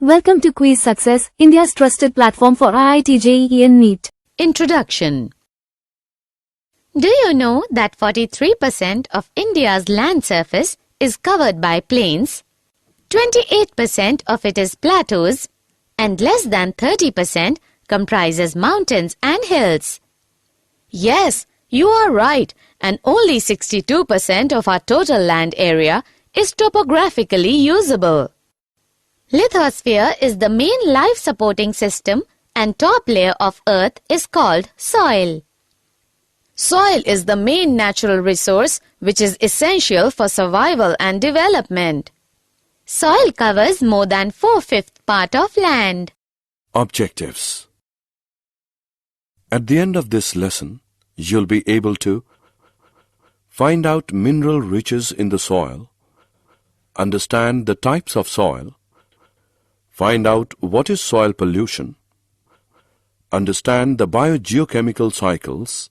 Welcome to Kwiiz Success, India's trusted platform for IIT JEE and NEET. Introduction. Do you know that 43% of India's land surface is covered by plains, 28% of it is plateaus, and less than 30% comprises mountains and hills? Yes, you are right, and only 62% of our total land area is topographically usable. Lithosphere is the main life-supporting system and top layer of earth is called soil. Soil is the main natural resource which is essential for survival and development. Soil covers more than 4/5 part of land. Objectives. At the end of this lesson, you'll be able to find out mineral riches in the soil, understand the types of soil, find out what is soil pollution, understand the biogeochemical cycles,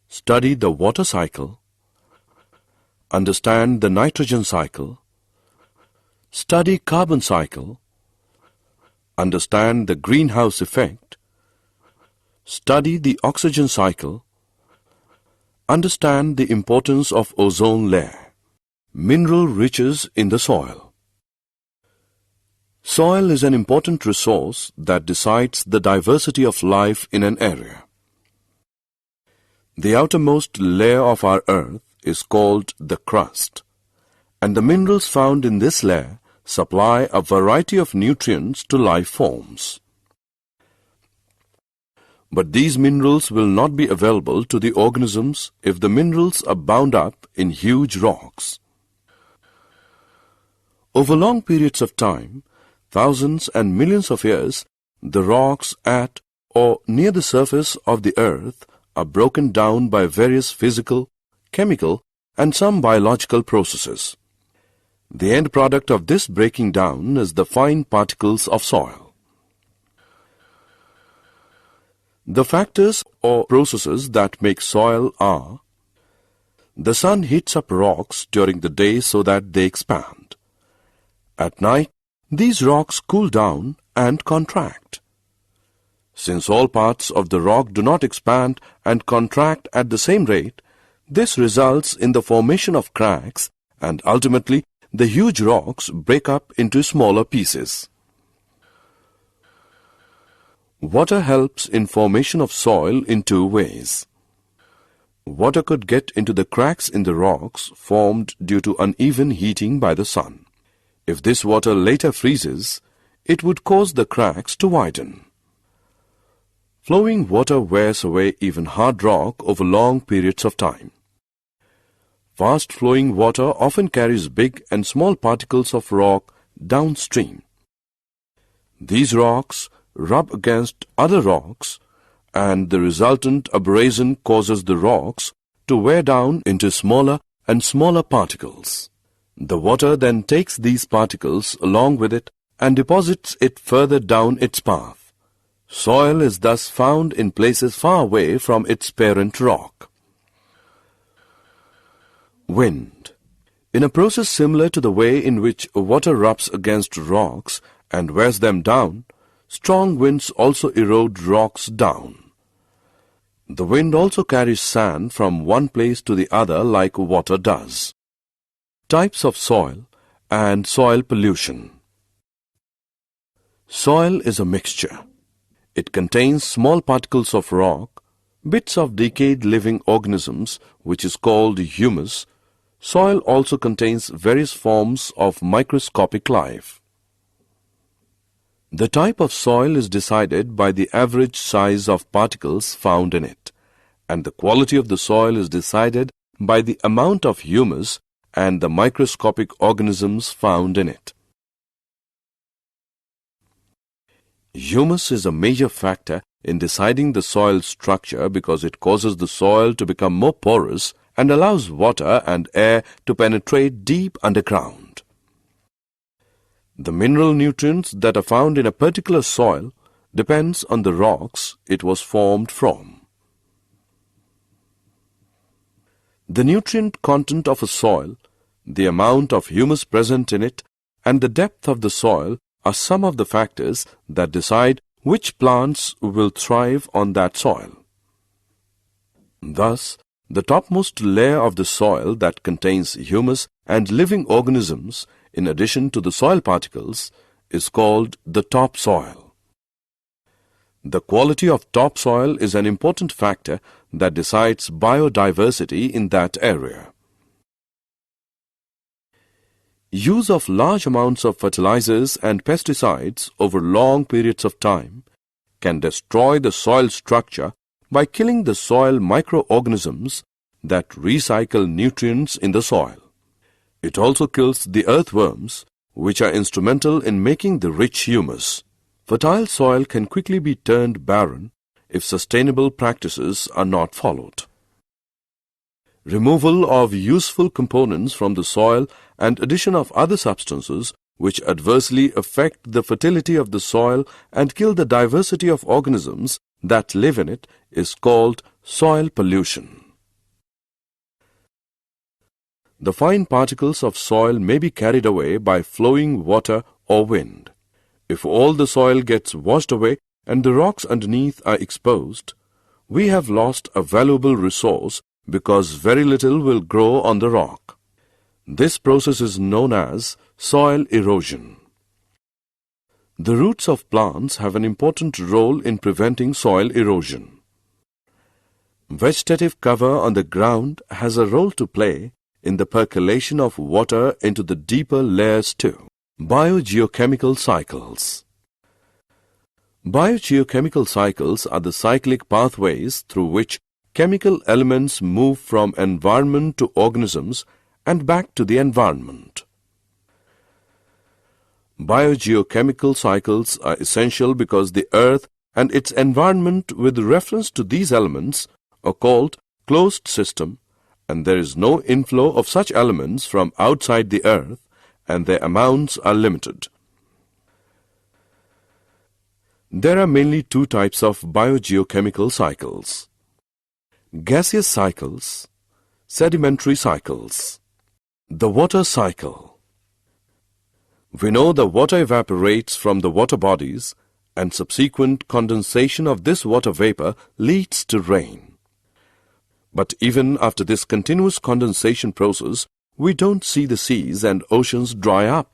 study the water cycle, understand the nitrogen cycle, study carbon cycle, understand the greenhouse effect, study the oxygen cycle, understand the importance of ozone layer. Mineral riches in the soil. Soil is an important resource that decides the diversity of life in an area. The outermost layer of our earth is called the crust, and the minerals found in this layer supply a variety of nutrients to life forms. But these minerals will not be available to the organisms if the minerals are bound up in huge rocks. Over long periods of time, thousands and millions of years, the rocks at or near the surface of the earth are broken down by various physical, chemical, and some biological processes. The end product of this breaking down is the fine particles of soil. The factors or processes that make soil are: the sun heats up rocks during the day so that they expand. At night, these rocks cool down and contract. Since all parts of the rock do not expand and contract at the same rate, this results in the formation of cracks, and ultimately the huge rocks break up into smaller pieces. Water helps in formation of soil in two ways. Water could get into the cracks in the rocks formed due to uneven heating by the sun. If this water later freezes, it would cause the cracks to widen. Flowing water wears away even hard rock over long periods of time. Fast-flowing water often carries big and small particles of rock downstream. These rocks rub against other rocks, and the resultant abrasion causes the rocks to wear down into smaller and smaller particles. The water then takes these particles along with it and deposits it further down its path. Soil is thus found in places far away from its parent rock. Wind. In a process similar to the way in which water rubs against rocks and wears them down, strong winds also erode rocks down. The wind also carries sand from one place to the other like water does. Types of soil and soil pollution. Soil is a mixture. It contains small particles of rock, bits of decayed living organisms, which is called humus. Soil also contains various forms of microscopic life. The type of soil is decided by the average size of particles found in it, and the quality of the soil is decided by the amount of humus and the microscopic organisms found in it. Humus is a major factor in deciding the soil structure because it causes the soil to become more porous and allows water and air to penetrate deep underground. The mineral nutrients that are found in a particular soil depends on the rocks it was formed from. The nutrient content of a soil, the amount of humus present in it, and the depth of the soil are some of the factors that decide which plants will thrive on that soil. Thus, the topmost layer of the soil that contains humus and living organisms in addition to the soil particles is called the topsoil. The quality of topsoil is an important factor that decides biodiversity in that area. Use of large amounts of fertilizers and pesticides over long periods of time can destroy the soil structure by killing the soil microorganisms that recycle nutrients in the soil. It also kills the earthworms, which are instrumental in making the rich humus. Fertile soil can quickly be turned barren if sustainable practices are not followed. Removal of useful components from the soil and addition of other substances which adversely affect the fertility of the soil and kill the diversity of organisms that live in it is called soil pollution. The fine particles of soil may be carried away by flowing water or wind. If all the soil gets washed away and the rocks underneath are exposed, we have lost a valuable resource because very little will grow on the rock. This process is known as soil erosion. The roots of plants have an important role in preventing soil erosion. Vegetative cover on the ground has a role to play in the percolation of water into the deeper layers too. Biogeochemical cycles. Biogeochemical cycles are the cyclic pathways through which chemical elements move from environment to organisms and back to the environment. Biogeochemical cycles are essential because the earth and its environment with reference to these elements are called closed system, and there is no inflow of such elements from outside the earth, and their amounts are limited. There are mainly two types of biogeochemical cycles: gaseous cycles, sedimentary cycles. The water cycle. We know the water evaporates from the water bodies, and subsequent condensation of this water vapor leads to rain. But even after this continuous condensation process, we don't see the seas and oceans dry up.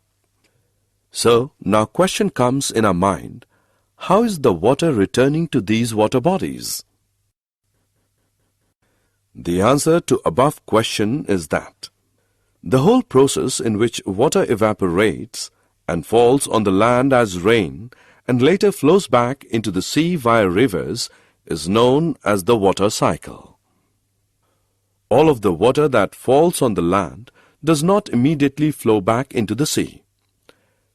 So, now question comes in our mind, how is the water returning to these water bodies? The answer to above question is that the whole process in which water evaporates and falls on the land as rain and later flows back into the sea via rivers is known as the water cycle. All of the water that falls on the land does not immediately flow back into the sea.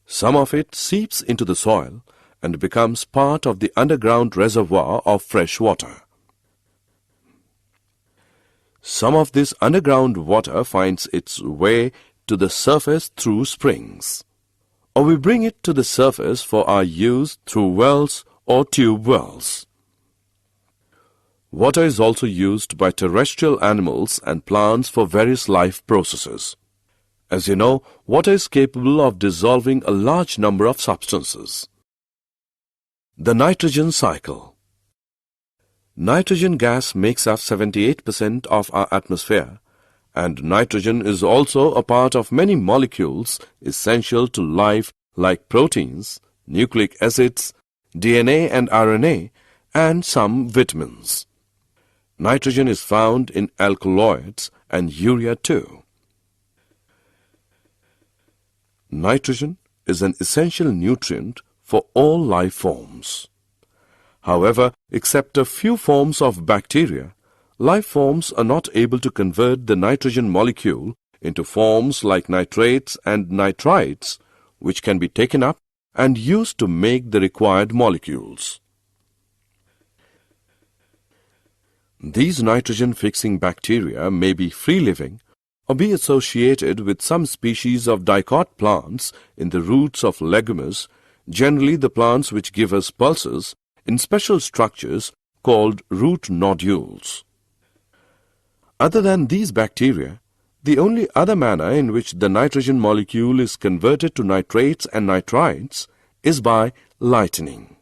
Some of it seeps into the soil and becomes part of the underground reservoir of fresh water. Some of this underground water finds its way to the surface through springs, or we bring it to the surface for our use through wells or tube wells. Water is also used by terrestrial animals and plants for various life processes. As you know, water is capable of dissolving a large number of substances. The nitrogen cycle. Nitrogen gas makes up 78% of our atmosphere, and nitrogen is also a part of many molecules essential to life like proteins, nucleic acids, DNA and RNA, and some vitamins. Nitrogen is found in alkaloids and urea too. Nitrogen is an essential nutrient for all life forms. However, except a few forms of bacteria, life forms are not able to convert the nitrogen molecule into forms like nitrates and nitrites, which can be taken up and used to make the required molecules. These nitrogen-fixing bacteria may be free-living or be associated with some species of dicot plants in the roots of legumes, generally the plants which give us pulses, in special structures called root nodules. Other than these bacteria, the only other manner in which the nitrogen molecule is converted to nitrates and nitrites is by lightening.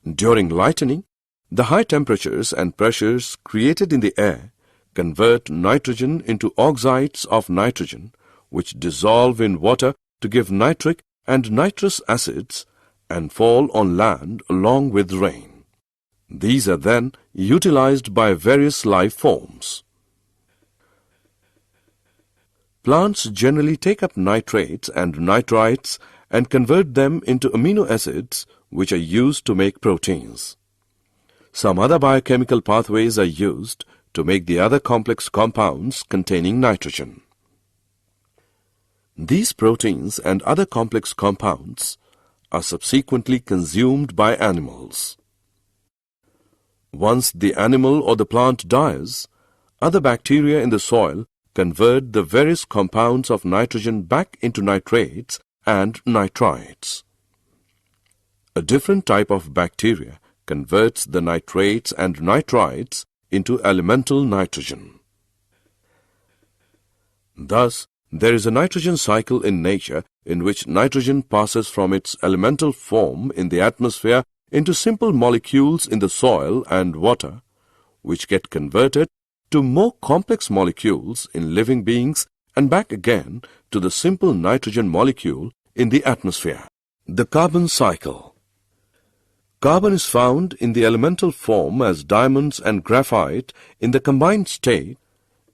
During lightening, the high temperatures and pressures created in the air convert nitrogen into oxides of nitrogen, which dissolve in water to give nitric and nitrous acids and fall on land along with rain. These are then utilized by various life forms. Plants generally take up nitrates and nitrites and convert them into amino acids, which are used to make proteins. Some other biochemical pathways are used to make the other complex compounds containing nitrogen. These proteins and other complex compounds are subsequently consumed by animals. Once the animal or the plant dies, other bacteria in the soil convert the various compounds of nitrogen back into nitrates and nitrites. A different type of bacteria converts the nitrates and nitrites into elemental nitrogen. Thus, there is a nitrogen cycle in nature in which nitrogen passes from its elemental form in the atmosphere into simple molecules in the soil and water, which get converted to more complex molecules in living beings and back again to the simple nitrogen molecule in the atmosphere. The carbon cycle. Carbon is found in the elemental form as diamonds and graphite in the combined state.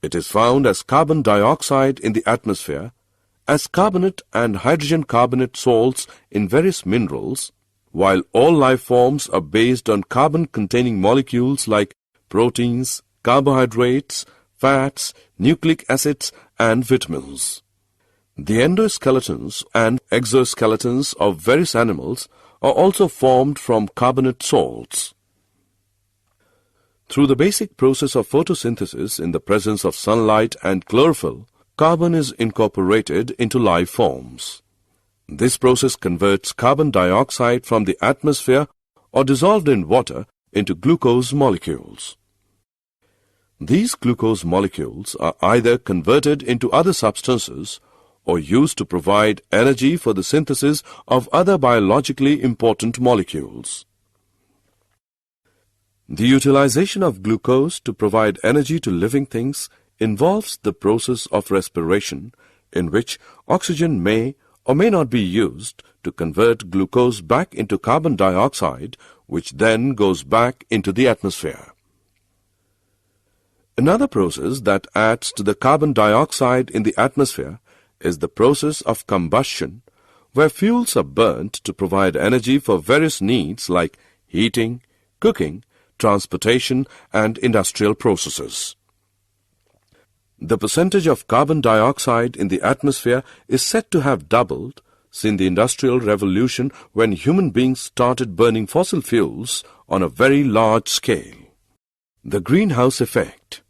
It is found as carbon dioxide in the atmosphere, as carbonate and hydrogen carbonate salts in various minerals, while all life forms are based on carbon-containing molecules like proteins, carbohydrates, fats, nucleic acids, and vitamins. The endoskeletons and exoskeletons of various animals are also formed from carbonate salts. Through the basic process of photosynthesis in the presence of sunlight and chlorophyll, carbon is incorporated into life forms. This process converts carbon dioxide from the atmosphere or dissolved in water into glucose molecules. These glucose molecules are either converted into other substances or used to provide energy for the synthesis of other biologically important molecules. The utilization of glucose to provide energy to living things involves the process of respiration, in which oxygen may or may not be used to convert glucose back into carbon dioxide, which then goes back into the atmosphere. Another process that adds to the carbon dioxide in the atmosphere is the process of combustion, where fuels are burnt to provide energy for various needs like heating, cooking, transportation, and industrial processes. The percentage of carbon dioxide in the atmosphere is said to have doubled since the Industrial Revolution, when human beings started burning fossil fuels on a very large scale. The greenhouse effect.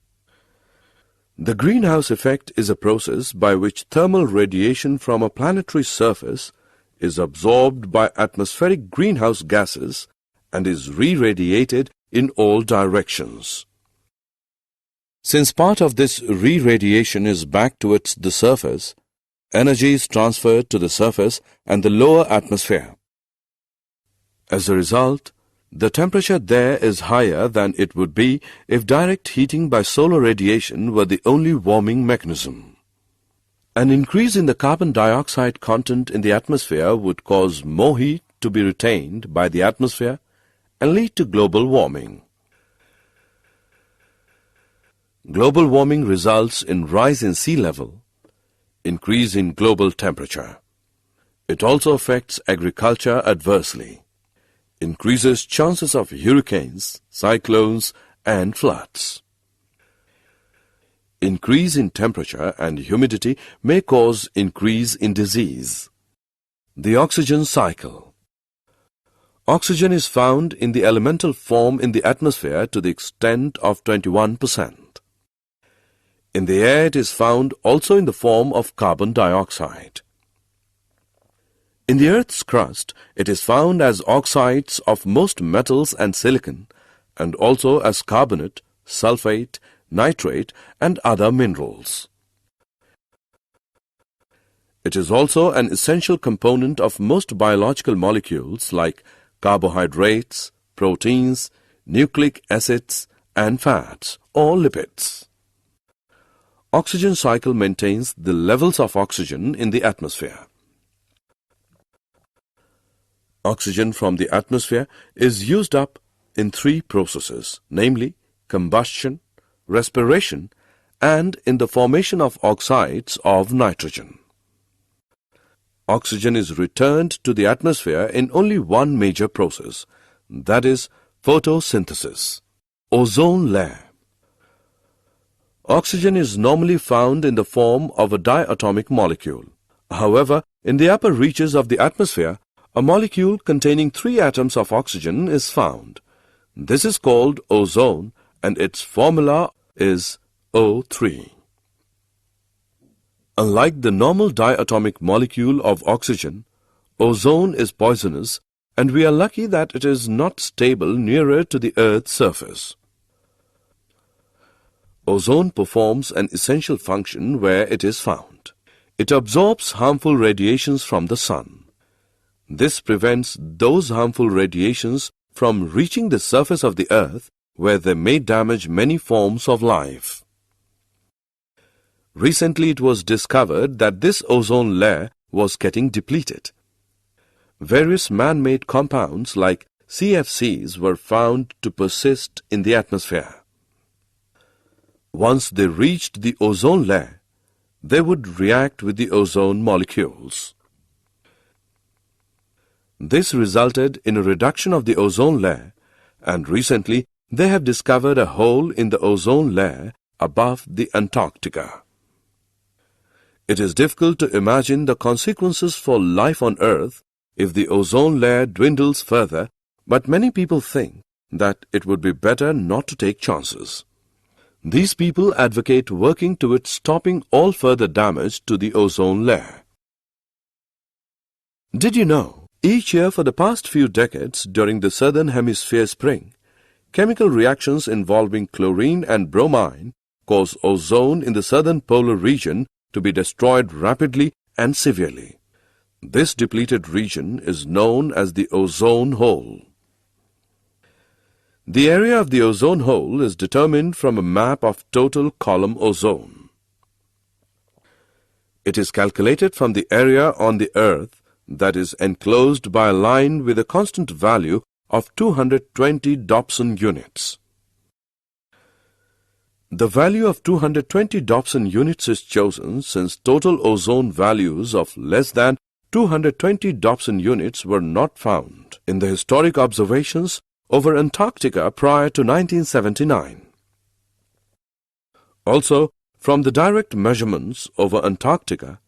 The greenhouse effect is a process by which thermal radiation from a planetary surface is absorbed by atmospheric greenhouse gases and is re-radiated in all directions. Since part of this re-radiation is back towards the surface, energy is transferred to the surface and the lower atmosphere. As a result, the temperature there is higher than it would be if direct heating by solar radiation were the only warming mechanism. An increase in the carbon dioxide content in the atmosphere would cause more heat to be retained by the atmosphere and lead to global warming. Global warming results in rise in sea level, increase in global temperature. It also affects agriculture adversely, increases chances of hurricanes, cyclones, and floods. Increase in temperature and humidity may cause increase in disease. The oxygen cycle. Oxygen is found in the elemental form in the atmosphere to the extent of 21%. In the air it is found also in the form of carbon dioxide. In the Earth's crust, it is found as oxides of most metals and silicon, and also as carbonate, sulfate, nitrate, and other minerals. It is also an essential component of most biological molecules like carbohydrates, proteins, nucleic acids, and fats or lipids. Oxygen cycle maintains the levels of oxygen in the atmosphere. Oxygen from the atmosphere is used up in three processes, namely combustion, respiration, and in the formation of oxides of nitrogen. Oxygen is returned to the atmosphere in only one major process, that is photosynthesis. Ozone layer. Oxygen is normally found in the form of a diatomic molecule. However, in the upper reaches of the atmosphere, a molecule containing 3 atoms of oxygen is found. This is called ozone and its formula is O3. Unlike the normal diatomic molecule of oxygen, ozone is poisonous and we are lucky that it is not stable nearer to the Earth's surface. Ozone performs an essential function where it is found. It absorbs harmful radiations from the sun. This prevents those harmful radiations from reaching the surface of the Earth where they may damage many forms of life. Recently it was discovered that this ozone layer was getting depleted. Various man-made compounds like CFCs were found to persist in the atmosphere. Once they reached the ozone layer, they would react with the ozone molecules. This resulted in a reduction of the ozone layer, and recently they have discovered a hole in the ozone layer above the Antarctica. It is difficult to imagine the consequences for life on Earth if the ozone layer dwindles further, but many people think that it would be better not to take chances. These people advocate working towards stopping all further damage to the ozone layer. Did you know, each year for the past few decades during the Southern Hemisphere spring, chemical reactions involving chlorine and bromine cause ozone in the southern polar region to be destroyed rapidly and severely. This depleted region is known as the ozone hole. The area of the ozone hole is determined from a map of total column ozone. It is calculated from the area on the Earth that is enclosed by a line with a constant value of 220 Dobson units. The value of 220 Dobson units is chosen since total ozone values of less than 220 Dobson units were not found in the historic observations over Antarctica prior to 1979. Also, from the direct measurements over Antarctica,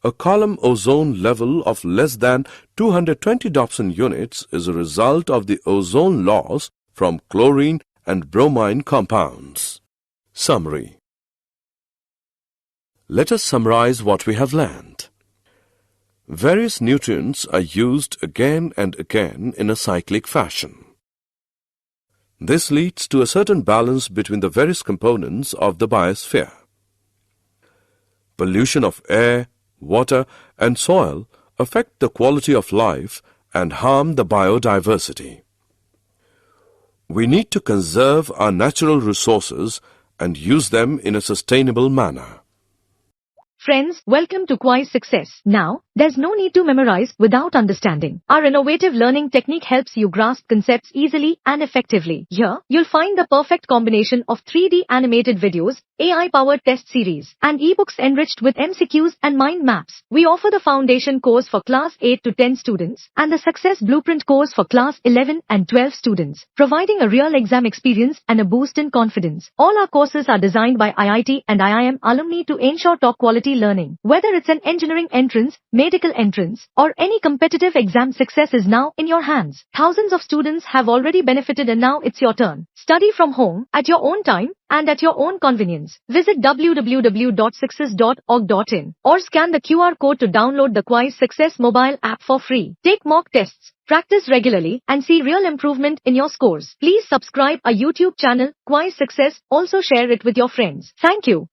a column ozone level of less than 220 Dobson units is a result of the ozone loss from chlorine and bromine compounds. Summary. Let us summarize what we have learned. Various nutrients are used again and again in a cyclic fashion. This leads to a certain balance between the various components of the biosphere. Pollution of air, water, and soil affect the quality of life and harm the biodiversity. We need to conserve our natural resources and use them in a sustainable manner. Friends, welcome to Kwiiz Success. Now, there's no need to memorize without understanding. Our innovative learning technique helps you grasp concepts easily and effectively. Here, you'll find the perfect combination of 3D animated videos, AI-powered test series, and ebooks enriched with MCQs and mind maps. We offer the foundation course for class 8 to 10 students and the success blueprint course for class 11 and 12 students, providing a real exam experience and a boost in confidence. All our courses are designed by IIT and IIM alumni to ensure top quality learning. Whether it's an engineering entrance, medical entrance, or any competitive exam, success is now in your hands. Thousands of students have already benefited and now it's your turn. Study from home, at your own time, and at your own convenience. Visit www.success.org.in or scan the QR code to download the Kwiiz Success mobile app for free. Take mock tests, practice regularly, and see real improvement in your scores. Please subscribe our YouTube channel, Kwiiz Success. Also share it with your friends. Thank you.